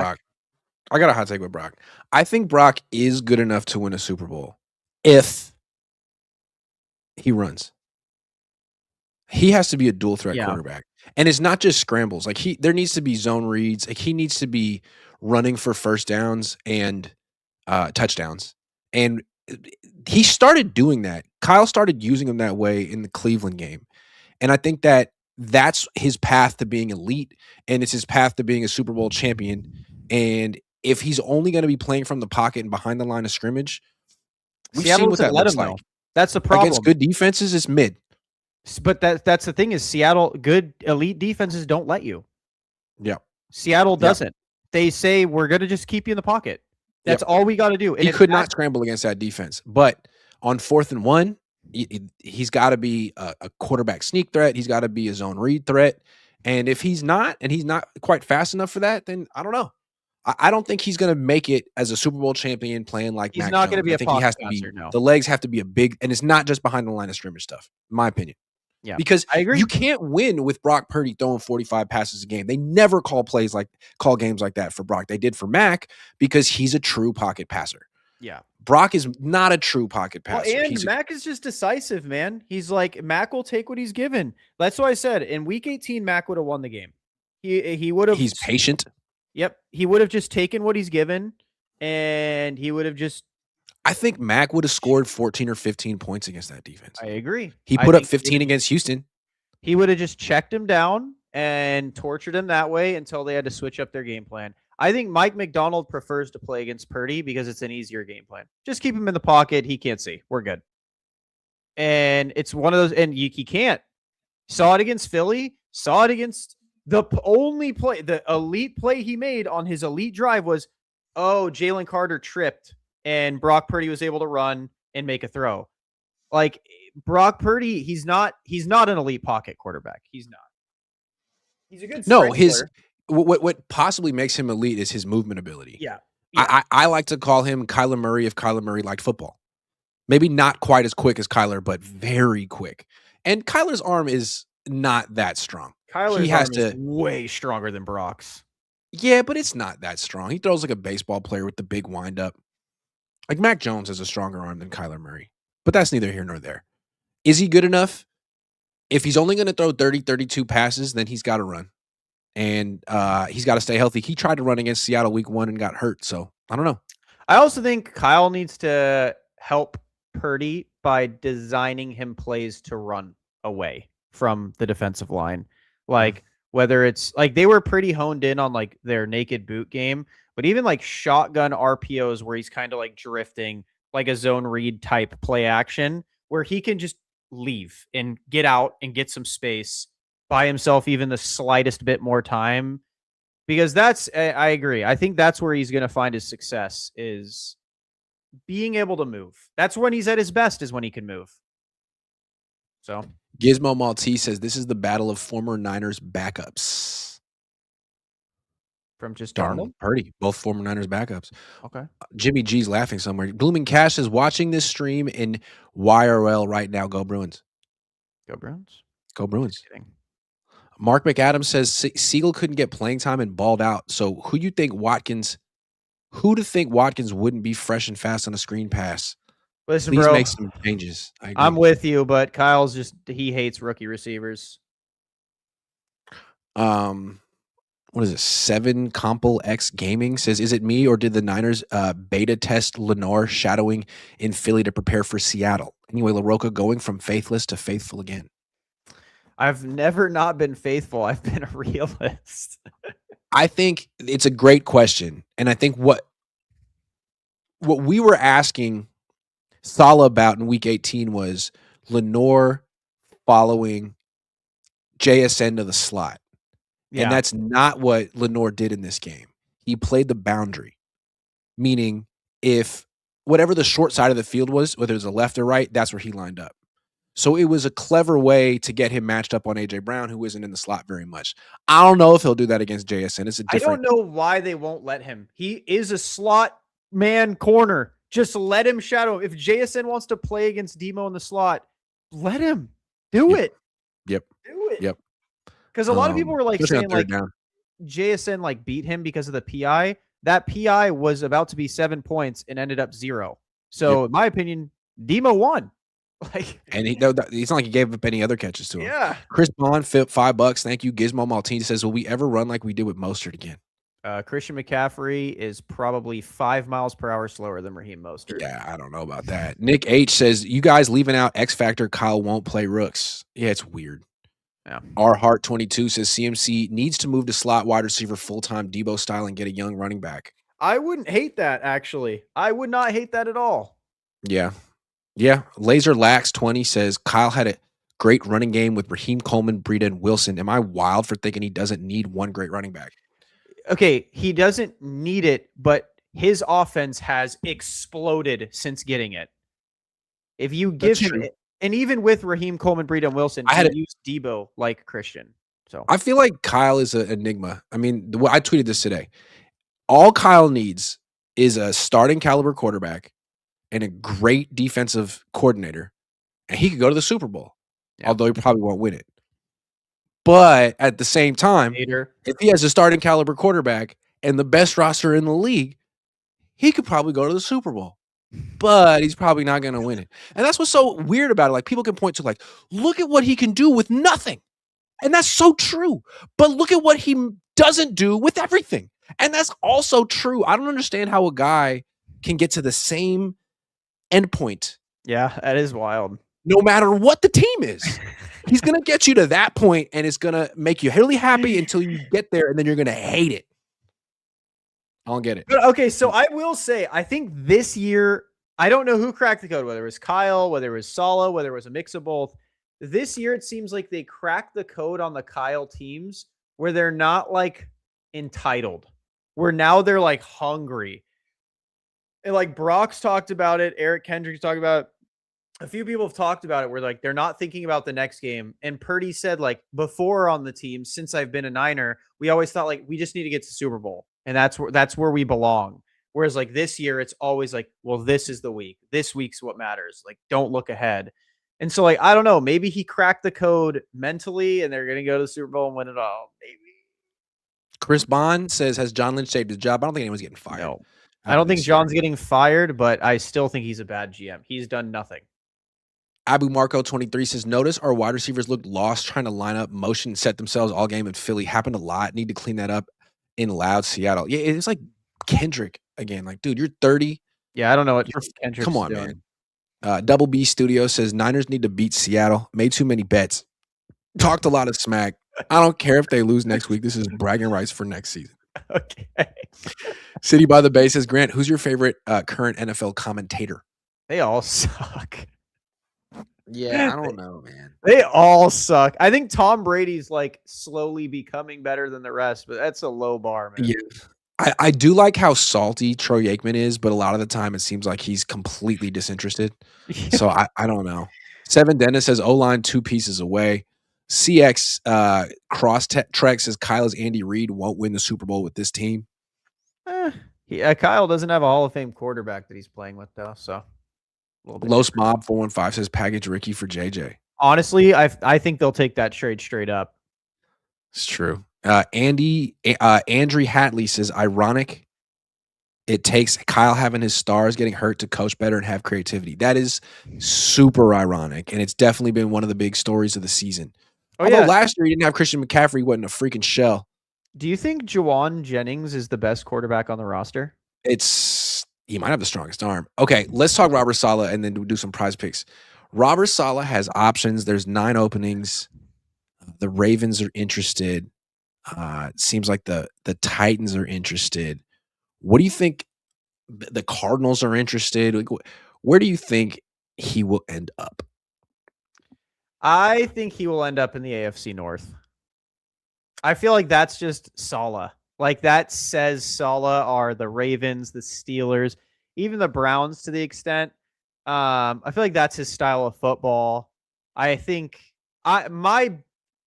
Brock. I think Brock is good enough to win a Super Bowl if he runs. He has to be a dual threat quarterback. And it's not just scrambles. Like, there needs to be zone reads. Like, he needs to be running for first downs and touchdowns. And he started doing that. Kyle started using him that way in the Cleveland game. And I think that's his path to being elite, and it's his path to being a Super Bowl champion. And if he's only going to be playing from the pocket and behind the line of scrimmage, we've seen what that looks like. That's the problem. Against good defenses, it's mid. But that's the thing is Seattle, good elite defenses don't let you. Yeah. Seattle doesn't. They say, we're going to just keep you in the pocket. That's all we got to do. And he could not scramble against that defense. But on 4th and 1, he's got to be a quarterback sneak threat. He's got to be a zone read threat. And if he's not, and he's not quite fast enough for that, then I don't know. I don't think he's going to make it as a Super Bowl champion playing like Mac Jones. He's not going to be a pocket passer, no. The legs have to be a big, and it's not just behind the line of scrimmage stuff, in my opinion. Yeah, because I agree. You can't win with Brock Purdy throwing 45 passes a game. They never call games like that for Brock. They did for Mac because he's a true pocket passer. Yeah. Brock is not a true pocket passer. Well, and Mac is just decisive, man. He's like, Mac will take what he's given. That's what I said. In week 18, Mac would have won the game. He would have. He's patient. Yep. He would have just taken what he's given, and he would have just. I think Mac would have scored 14 or 15 points against that defense. I agree. He put up 15 against Houston. He would have just checked him down and tortured him that way until they had to switch up their game plan. I think Mike McDonald prefers to play against Purdy because it's an easier game plan. Just keep him in the pocket. He can't see. We're good. And it's one of those, and he can't. Saw it against Philly. Saw it against the only play, the elite play he made on his elite drive was, Jalen Carter tripped and Brock Purdy was able to run and make a throw. Like Brock Purdy, he's not an elite pocket quarterback. He's not. He's a good No, sprint player. what possibly makes him elite is his movement ability. Yeah. I like to call him Kyler Murray if Kyler Murray liked football. Maybe not quite as quick as Kyler, but very quick. And Kyler's arm is not that strong. Kyler's arm is way stronger than Brock's. Yeah, but it's not that strong. He throws like a baseball player with the big windup. Like Mac Jones has a stronger arm than Kyler Murray. But that's neither here nor there. Is he good enough? If he's only going to throw 30, 32 passes, then he's got to run. And he's got to stay healthy. He tried to run against Seattle week 1 and got hurt. So I don't know. I also think Kyle needs to help Purdy by designing him plays to run away from the defensive line. Like whether it's like they were pretty honed in on like their naked boot game, but even like shotgun RPOs where he's kind of like drifting, like a zone read type play action where he can just leave and get out and get some space, buy himself even the slightest bit more time. Because I agree. I think that's where he's going to find his success is being able to move. That's when he's at his best is when he can move. So Gizmo Maltese says this is the battle of former Niners backups. From just Darnold, Purdy, both former Niners backups. Okay. Jimmy G's laughing somewhere. Blooming Cash is watching this stream in YRL right now. Go Bruins. Go Bruins. Go Bruins. Mark McAdams says Siegel couldn't get playing time and balled out. So who to think Watkins wouldn't be fresh and fast on a screen pass? Listen, Please bro, make some changes. I'm with you, but Kyle's he hates rookie receivers. What is it? 7 Compel X Gaming says, is it me or did the Niners beta test Lenore shadowing in Philly to prepare for Seattle? Anyway, LaRocca going from faithless to faithful again. I've never not been faithful. I've been a realist. I think it's a great question. And I think what we were asking Saleh about in week 18 was Lenore following JSN to the slot. Yeah. And that's not what Lenore did in this game. He played the boundary, meaning if whatever the short side of the field was, whether it was a left or right, that's where he lined up. So it was a clever way to get him matched up on A.J. Brown, who isn't in the slot very much. I don't know if he'll do that against JSN. It's a different. I don't know why they won't let him. He is a slot man corner. Just let him shadow him. If JSN wants to play against Demo in the slot, let him do it. Yep. Do it. Yep. Because a lot of people were like saying like JSN like beat him because of the PI. That PI was about to be 7 points and ended up 0. So in my opinion, Demo won. Like, and it's not like he gave up any other catches to him. Yeah. Chris Bond, $5. Thank you. Gizmo Maltese says, will we ever run like we did with Mostert again? Christian McCaffrey is probably 5 miles per hour slower than Raheem Mostert. Yeah, I don't know about that. Nick H says, you guys leaving out X Factor, Kyle won't play rooks. Yeah, it's weird. Yeah. Our Heart 22 says CMC needs to move to slot wide receiver full-time Debo style and get a young running back. I wouldn't hate that, actually. I would not hate that at all. Yeah. Yeah. Laser Lax 20 says Kyle had a great running game with Raheem Coleman, Breida, and Wilson. Am I wild for thinking he doesn't need one great running back? Okay, he doesn't need it, but his offense has exploded since getting it. If you give him it, and even with Raheem Coleman, Breida, and Wilson, he used Debo like Christian. So I feel like Kyle is an enigma. I mean, I tweeted this today. All Kyle needs is a starting caliber quarterback and a great defensive coordinator, and he could go to the Super Bowl, although he probably won't win it. But at the same time, if he has a starting caliber quarterback and the best roster in the league, he could probably go to the Super Bowl. But he's probably not going to win it. And that's what's so weird about it. Like, people can point to, like, look at what he can do with nothing. And that's so true. But look at what he doesn't do with everything. And that's also true. I don't understand how a guy can get to the same endpoint. Yeah, that is wild. No matter what the team is. He's gonna get you to that point, and it's gonna make you really happy until you get there, and then you're gonna hate it. I don't get it. But okay, so I will say, I think this year, I don't know who cracked the code, whether it was Kyle, whether it was Saleh, whether it was a mix of both. This year, it seems like they cracked the code on the Kyle teams where they're not like entitled, where now they're like hungry. And like Brock's talked about it, Eric Kendricks talked about it. A few people have talked about it where like they're not thinking about the next game. And Purdy said, like, before on the team, since I've been a Niner, we always thought like we just need to get to the Super Bowl. And that's where we belong. Whereas like this year, it's always like, well, this is the week. This week's what matters. Like, don't look ahead. And so, like, I don't know. Maybe he cracked the code mentally and they're gonna go to the Super Bowl and win it all. Maybe. Chris Bond says, "Has John Lynch saved his job?" I don't think anyone's getting fired. No. I don't think John's getting fired, but I still think he's a bad GM. He's done nothing. Abu Marco 23 says, "Notice our wide receivers looked lost trying to line up, motion, set themselves all game in Philly. Happened a lot. Need to clean that up in loud Seattle." Yeah, it's like Kendrick again. Like, dude, you're 30. Yeah, I don't know what Kendrick's Come on, doing. man. Double B Studio says, "Niners need to beat Seattle. Made too many bets. Talked a lot of smack. I don't care if they lose next week. This is bragging rights for next season." Okay. City by the Bay says, "Grant, who's your favorite current NFL commentator?" They all suck. Yeah, I don't know, man. They all suck. I think Tom Brady's like slowly becoming better than the rest, but that's a low bar, man. Yeah. I do like how salty Troy Aikman is, but a lot of the time it seems like he's completely disinterested. So I don't know. Seven Dennis says O-line 2 pieces away. CX Trek says Kyle is Andy Reid, won't win the Super Bowl with this team. Kyle doesn't have a Hall of Fame quarterback that he's playing with though, so Los Mob 415 says package Ricky for JJ. Honestly, I think they'll take that trade straight up. It's true. Andrew Hatley says ironic. It takes Kyle having his stars getting hurt to coach better and have creativity. That is super ironic, and it's definitely been one of the big stories of the season. Although last year he didn't have Christian McCaffrey, he wasn't a freaking shell. Do you think Juwan Jennings is the best quarterback on the roster? He might have the strongest arm. Okay, let's talk Robert Saleh and then we'll do some prize picks. Robert Saleh has options. There's 9 openings. The Ravens are interested. It seems like the Titans are interested. What do you think? The Cardinals are interested. Like, where do you think he will end up? I think he will end up in the AFC North. I feel like that's just Saleh. Like that says Saleh are the Ravens, the Steelers, even the Browns to the extent. I feel like that's his style of football. I think my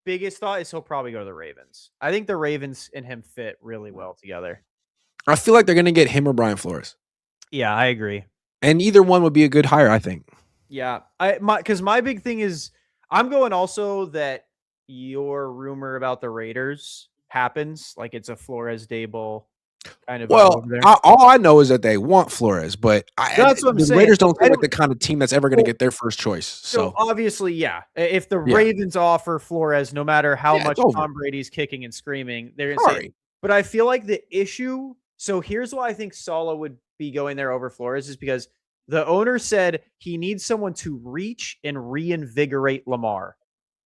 biggest thought is he'll probably go to the Ravens. I think the Ravens and him fit really well together. I feel like they're going to get him or Brian Flores. Yeah, I agree. And either one would be a good hire, I think. Yeah, because my big thing is I'm going also that your rumor about the Raiders happens, like it's a Flores Dable kind of. Well, all I know is that they want Flores, but that's what I'm saying. The Raiders don't seem like the kind of team that's ever going to get their first choice. So obviously, yeah, if the Ravens offer Flores, no matter how much Tom Brady's kicking and screaming, they're going to say. But I feel like the issue. So here's why I think Saleh would be going there over Flores is because the owner said he needs someone to reach and reinvigorate Lamar.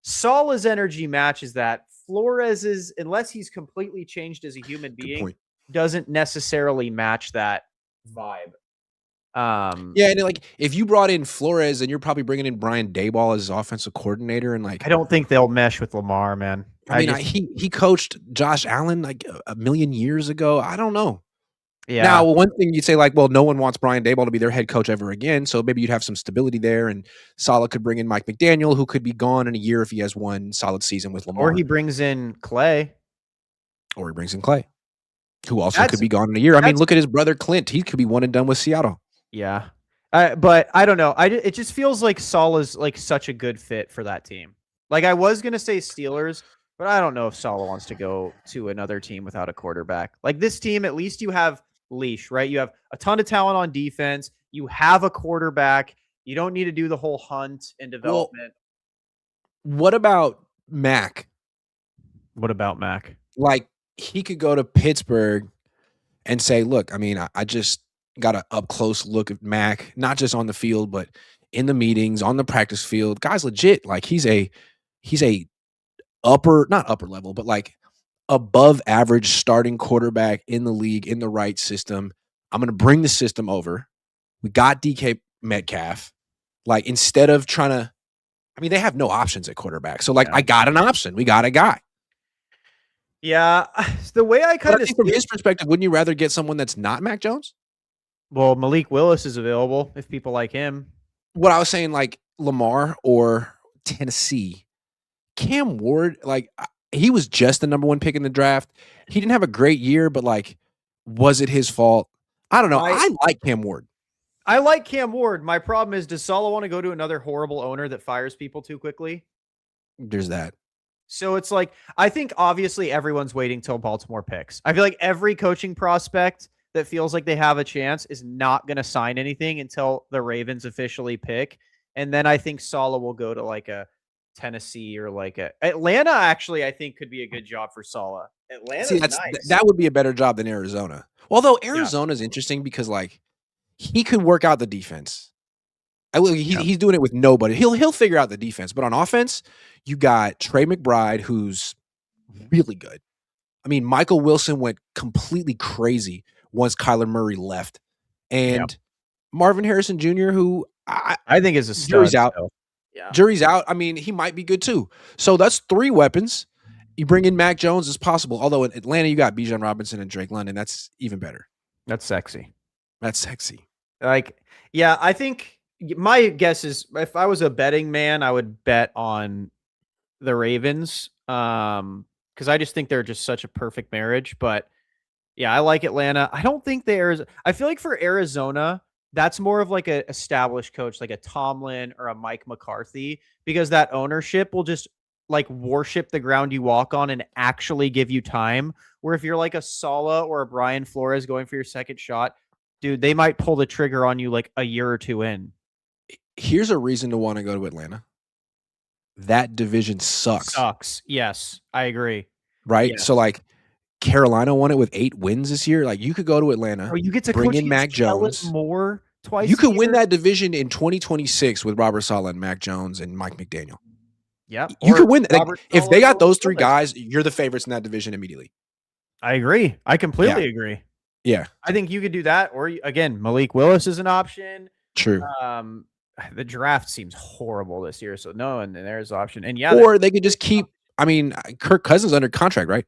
Saleh's energy matches that. Flores's, unless he's completely changed as a human being, doesn't necessarily match that vibe. Yeah, and like if you brought in Flores, then you're probably bringing in Brian Daboll as his offensive coordinator, and like I don't think they'll mesh with Lamar, man. I mean, he coached Josh Allen like a million years ago. I don't know. Yeah. Now, one thing you'd say, like, well, no one wants Brian Daboll to be their head coach ever again, so maybe you'd have some stability there, and Saleh could bring in Mike McDaniel, who could be gone in a year if he has one solid season with Lamar. Or he brings in Clay. Who also could be gone in a year. I mean, look at his brother Clint. He could be one and done with Seattle. Yeah. But I don't know. It just feels like Saleh's like such a good fit for that team. Like I was going to say Steelers, but I don't know if Saleh wants to go to another team without a quarterback. Like this team, at least you have leash, right? You have a ton of talent on defense. You have a quarterback. You don't need to do the whole hunt and development. Well, what about Mac? Like he could go to Pittsburgh and say, look, I mean, I just got an up close look at Mac, not just on the field, but in the meetings, on the practice field. Guy's legit. Like he's a he's a not upper level, but like above average starting quarterback in the league in the right system. I'm going to bring the system over. We got DK Metcalf. Like instead of trying to, I mean, they have no options at quarterback. So like, Yeah. I got an option. We got a guy. Yeah. The way I But I kind of think from see it, his perspective, wouldn't you rather get someone that's not Mac Jones? well, Malik Willis is available if people like him. What I was saying, like Lamar or Tennessee, Cam Ward, like he was just the number one pick in the draft. He didn't have a great year, but like, was it his fault? I don't know. My I like Cam Ward. I like Cam Ward. My problem is, does Saleh want to go to another horrible owner that fires people too quickly? There's that. So it's like, I think obviously everyone's waiting till Baltimore picks. I feel like every coaching prospect that feels like they have a chance is not going to sign anything until the Ravens officially pick. And then I think Saleh will go to like a Tennessee or like a Atlanta. Actually, I think could be a good job for Saleh. See, Atlanta's nice. that would be a better job than Arizona. Although Yeah. Arizona's interesting because like he could work out the defense. Yeah. He's doing it with nobody. He'll figure out the defense. But on offense, you got Trey McBride, who's really good. I mean, Michael Wilson went completely crazy once Kyler Murray left, and Marvin Harrison Jr., who I think is a stud. jury's out. So, yeah. Jury's out. I mean, he might be good too. So that's 3 weapons. You bring in Mac Jones as possible. Although in Atlanta, you got Bijan Robinson and Drake London. That's even better. That's sexy. That's sexy. Like, yeah, I think my guess is if I was a betting man, I would bet on the Ravens. Because I just think they're just such a perfect marriage. But yeah, I like Atlanta. I don't think I feel like for Arizona, that's more of like a established coach, like a Tomlin or a Mike McCarthy, because that ownership will just like worship the ground you walk on and actually give you time. Where if you're like a Saleh or a Brian Flores going for your second shot, dude, they might pull the trigger on you like a year or 2 in. Here's a reason to want to go to Atlanta. That division sucks. Sucks. Yes, I agree. Right? Yes. So like Carolina won it with 8 wins this year. Like you could go to Atlanta. Or you get to bring coach in Mac Jones more twice. You could win that division in 2026 with Robert Saleh and Mac Jones and Mike McDaniel. Yeah. You could win. Like, if they got those 3 guys, you're the favorites in that division immediately. I agree. I completely agree. Yeah. I think you could do that. Or again, Malik Willis is an option. True. The draft seems horrible this year. So no, and there's an option. And yeah. Or they could just keep, I mean, Kirk Cousins under contract, right?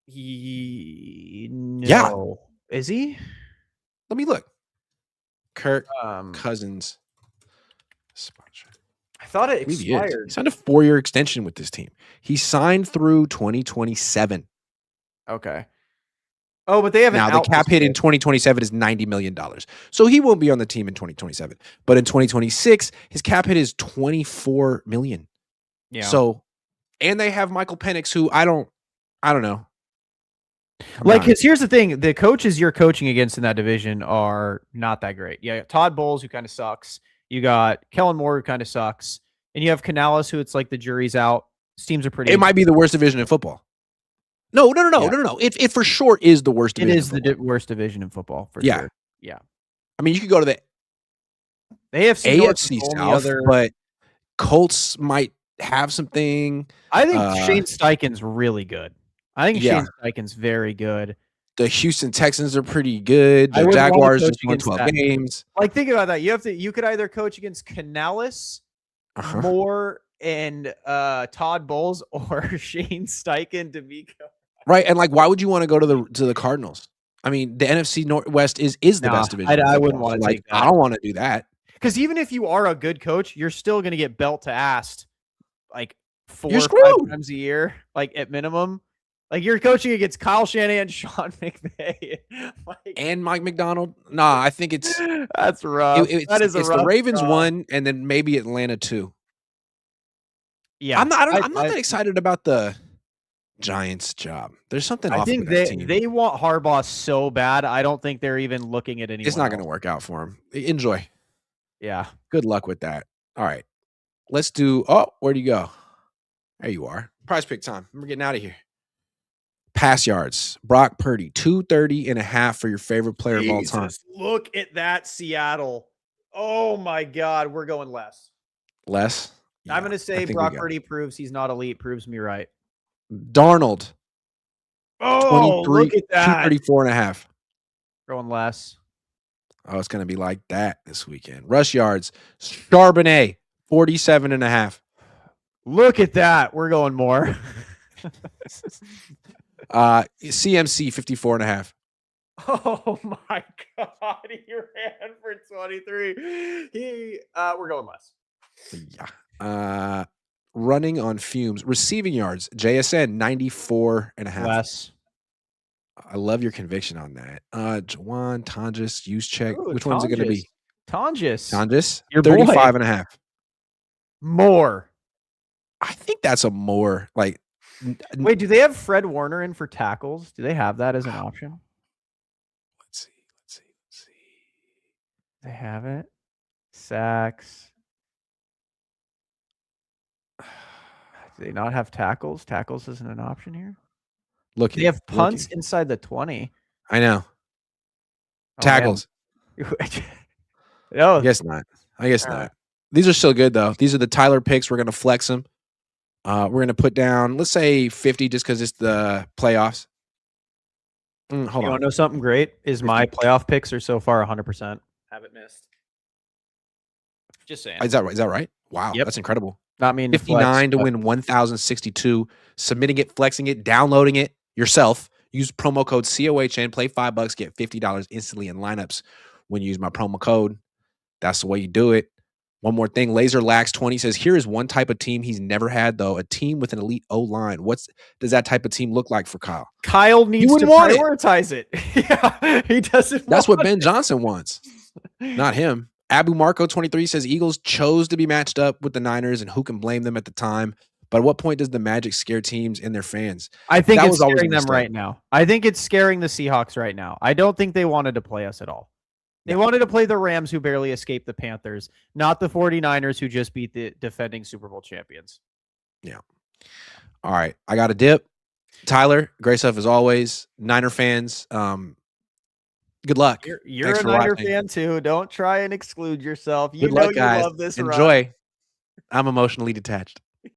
No. Yeah. Is he? Let me look. Kirk Cousins sponsor. I thought it expired. He signed a 4-year extension with this team. He signed through 2027. Okay. Oh, but they have now the cap hit in 2027 is $90 million. So he won't be on the team in 2027. But in 2026, his cap hit is $24 million. Yeah. So, and they have Michael Penix, who I don't know. Because here's the thing: the coaches you're coaching against in that division are not that great. Yeah, Todd Bowles, who kind of sucks. You got Kellen Moore, who kind of sucks, and you have Canales, who it's like the jury's out. His teams are pretty. It might be the worst division in football. No. It for sure is the worst division. It is the worst division in football for sure. Yeah. I mean, you could go to the AFC South, but Colts might have something. I think Shane Steichen's really good. I think Shane Steichen's very good. The Houston Texans are pretty good. The Jaguars just won 12 games. Like, think about that. You could either coach against Canales, Moore, and Todd Bowles, or Shane Steichen, D'Amico. Right, and like, why would you want to go to the Cardinals? I mean, the NFC Northwest is the best division. I wouldn't want to take that. I don't want to do that. Because even if you are a good coach, you're still going to get belt to ass like 4 or 5 times a year, like at minimum. Like, you're coaching against Kyle Shanahan and Sean McVay. And Mike McDonald. Nah, I think it's that's rough. It's the Ravens 1 and then maybe Atlanta 2. Yeah. I'm not that excited about the Giants job. There's something off with that team. They want Harbaugh so bad. I don't think they're even looking at anyone. It's not going to work out for him. Enjoy. Yeah. Good luck with that. All right. Let's do where'd you go? There you are. Prize pick time. We're getting out of here. Pass yards. Brock Purdy, 230.5 for your favorite player of all time. Look at that, Seattle. Oh my God. We're going less. Less? I'm going to I say think we Brock got Purdy it. proves he's not elite, proves me right. Darnold, Oh, 23, look at that. 234.5. Going less. Oh, it's going to be like that this weekend. Rush yards, Charbonnet, 47.5. Look at that. We're going more. CMC, 54.5. Oh my God. He ran for 23. We're going less. Yeah. Running on fumes. Receiving yards, JSN, 94.5. Less. I love your conviction on that. Jawan, Tonjes, use check. Ooh, Which one's it going to be? Tonjes. Your 35.5. More. I think that's a more like. Wait, do they have Fred Warner in for tackles? Do they have that as an option? Let's see. They have it. Sacks. Do they not have tackles? Tackles isn't an option here. Looking. They have punts inside the 20. I know. Oh, Tackles. No. I guess not. These are still good though. These are the Tyler picks. We're gonna flex them. We're gonna put down, let's say 50, just because it's the playoffs. Hold on. You want to know something great? Is 50. my playoff picks are so far 100%. Haven't missed. Just saying. Is that right? Is that right? Wow, Yep. that's incredible. Not mean 59 to win 1,062. Submitting it, flexing it, downloading it yourself. Use promo code COHN. Play $5, get $50 instantly in lineups when you use my promo code. That's the way you do it. One more thing. Laser Lax 20 says, here is one type of team he's never had, though. A team with an elite O-line. What does that type of team look like for Kyle? Kyle needs to prioritize it. Yeah, he doesn't. That's what Ben Johnson wants, not him. Abu Marco 23 says, Eagles chose to be matched up with the Niners, and who can blame them at the time? But at what point does the Magic scare teams and their fans? I think it's scaring them right now. I think it's scaring the Seahawks right now. I don't think they wanted to play us at all. They wanted to play the Rams, who barely escaped the Panthers, not the 49ers, who just beat the defending Super Bowl champions. Yeah. All right. I got a dip. Tyler, great stuff as always. Niner fans, good luck. You're a Niner fan too. Don't try and exclude yourself. You know you love this. Enjoy. I'm emotionally detached.